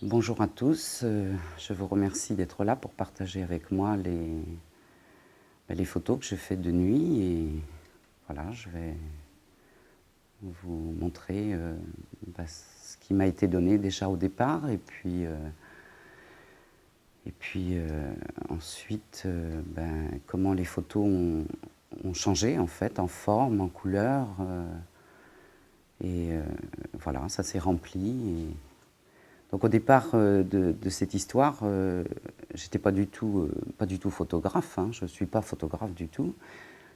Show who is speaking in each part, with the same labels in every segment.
Speaker 1: Bonjour à tous, je vous remercie d'être là pour partager avec moi les photos que je fais de nuit. Et voilà, je vais vous montrer ce qui m'a été donné déjà au départ, et puis ensuite comment les photos ont changé en fait, en forme, en couleur, voilà, ça s'est rempli. Donc au départ de cette histoire, j'étais pas du tout photographe, hein, je ne suis pas photographe du tout.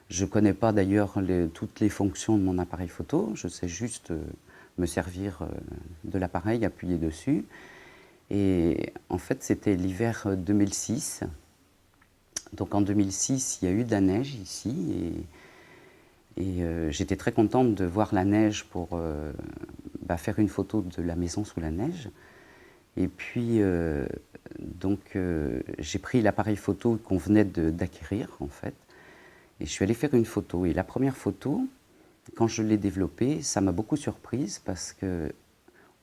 Speaker 1: Je ne connais pas d'ailleurs toutes les fonctions de mon appareil photo, je sais juste me servir de l'appareil, appuyer dessus. Et en fait c'était l'hiver 2006. Donc en 2006, il y a eu de la neige ici, et j'étais très contente de voir la neige pour faire une photo de la maison sous la neige. Et puis, j'ai pris l'appareil photo qu'on venait d'acquérir, en fait, et je suis allée faire une photo. Et la première photo, quand je l'ai développée, ça m'a beaucoup surprise parce qu'on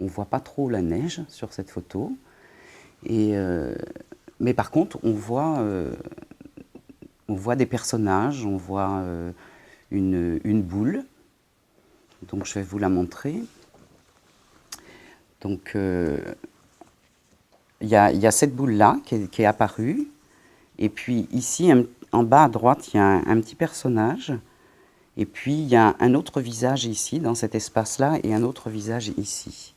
Speaker 1: ne voit pas trop la neige sur cette photo. Mais par contre, on voit des personnages, on voit une boule. Donc, je vais vous la montrer. Donc, il y a cette boule-là qui est apparue, et puis ici, en bas à droite, il y a un petit personnage, et puis il y a un autre visage ici, dans cet espace-là, et un autre visage ici.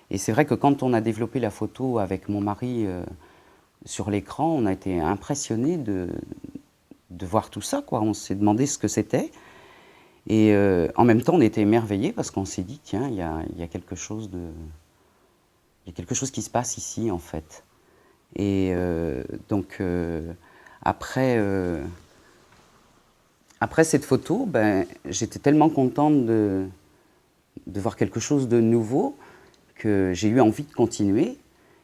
Speaker 1: Et c'est vrai que quand on a développé la photo avec mon mari sur l'écran, on a été impressionnés de voir tout ça, quoi. On s'est demandé ce que c'était, et en même temps, on était émerveillés parce qu'on s'est dit, tiens, il y a quelque chose de... Il y a quelque chose qui se passe ici, en fait. Et après cette photo, j'étais tellement contente de voir quelque chose de nouveau que j'ai eu envie de continuer.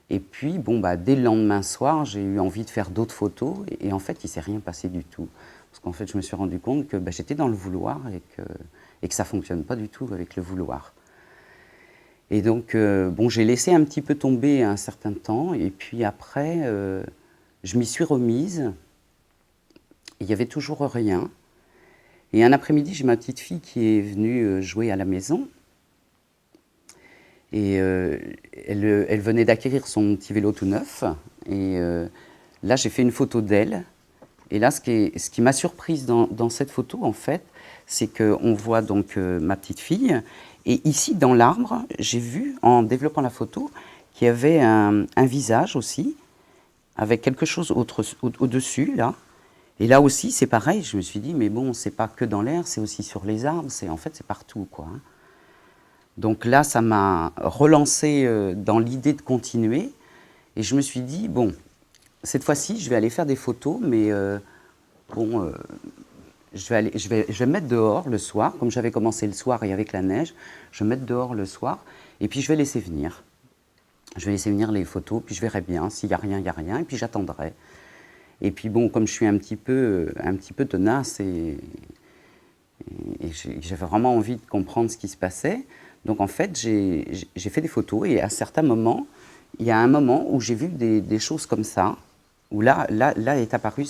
Speaker 1: Et puis, dès le lendemain soir, j'ai eu envie de faire d'autres photos. Et en fait, il ne s'est rien passé du tout. Parce qu'en fait, je me suis rendu compte que j'étais dans le vouloir et que ça ne fonctionne pas du tout avec le vouloir. Et donc, j'ai laissé un petit peu tomber un certain temps, et puis après, je m'y suis remise. Il n'y avait toujours rien. Et un après-midi, j'ai ma petite fille qui est venue jouer à la maison. Et elle venait d'acquérir son petit vélo tout neuf. Et là, j'ai fait une photo d'elle. Et là, ce qui m'a surprise dans cette photo, en fait, c'est qu'on voit donc ma petite fille. Et ici, dans l'arbre, j'ai vu, en développant la photo, qu'il y avait un visage aussi, avec quelque chose au-dessus, là. Et là aussi, c'est pareil, je me suis dit, mais bon, c'est pas que dans l'air, c'est aussi sur les arbres, en fait, c'est partout, quoi. Donc là, ça m'a relancé dans l'idée de continuer. Et je me suis dit, bon, cette fois-ci, je vais aller faire des photos, mais je vais me mettre dehors le soir, comme j'avais commencé le soir et avec la neige, je vais me mettre dehors le soir, et puis je vais laisser venir. Je vais laisser venir les photos, puis je verrai bien, s'il n'y a rien, il n'y a rien, et puis j'attendrai. Et puis bon, comme je suis un petit peu tenace, et j'avais vraiment envie de comprendre ce qui se passait, Donc en fait, j'ai fait des photos et à certains moments, il y a un moment où j'ai vu des choses comme ça, où là est apparu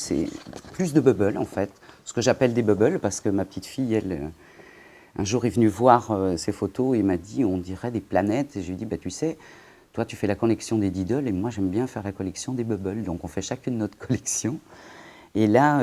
Speaker 1: plus de bubbles en fait, ce que j'appelle des bubbles parce que ma petite fille, elle, un jour est venue voir ces photos et m'a dit on dirait des planètes et je lui ai dit bah, tu sais, toi tu fais la collection des Diddle et moi j'aime bien faire la collection des bubbles, donc on fait chacune notre collection. Et là,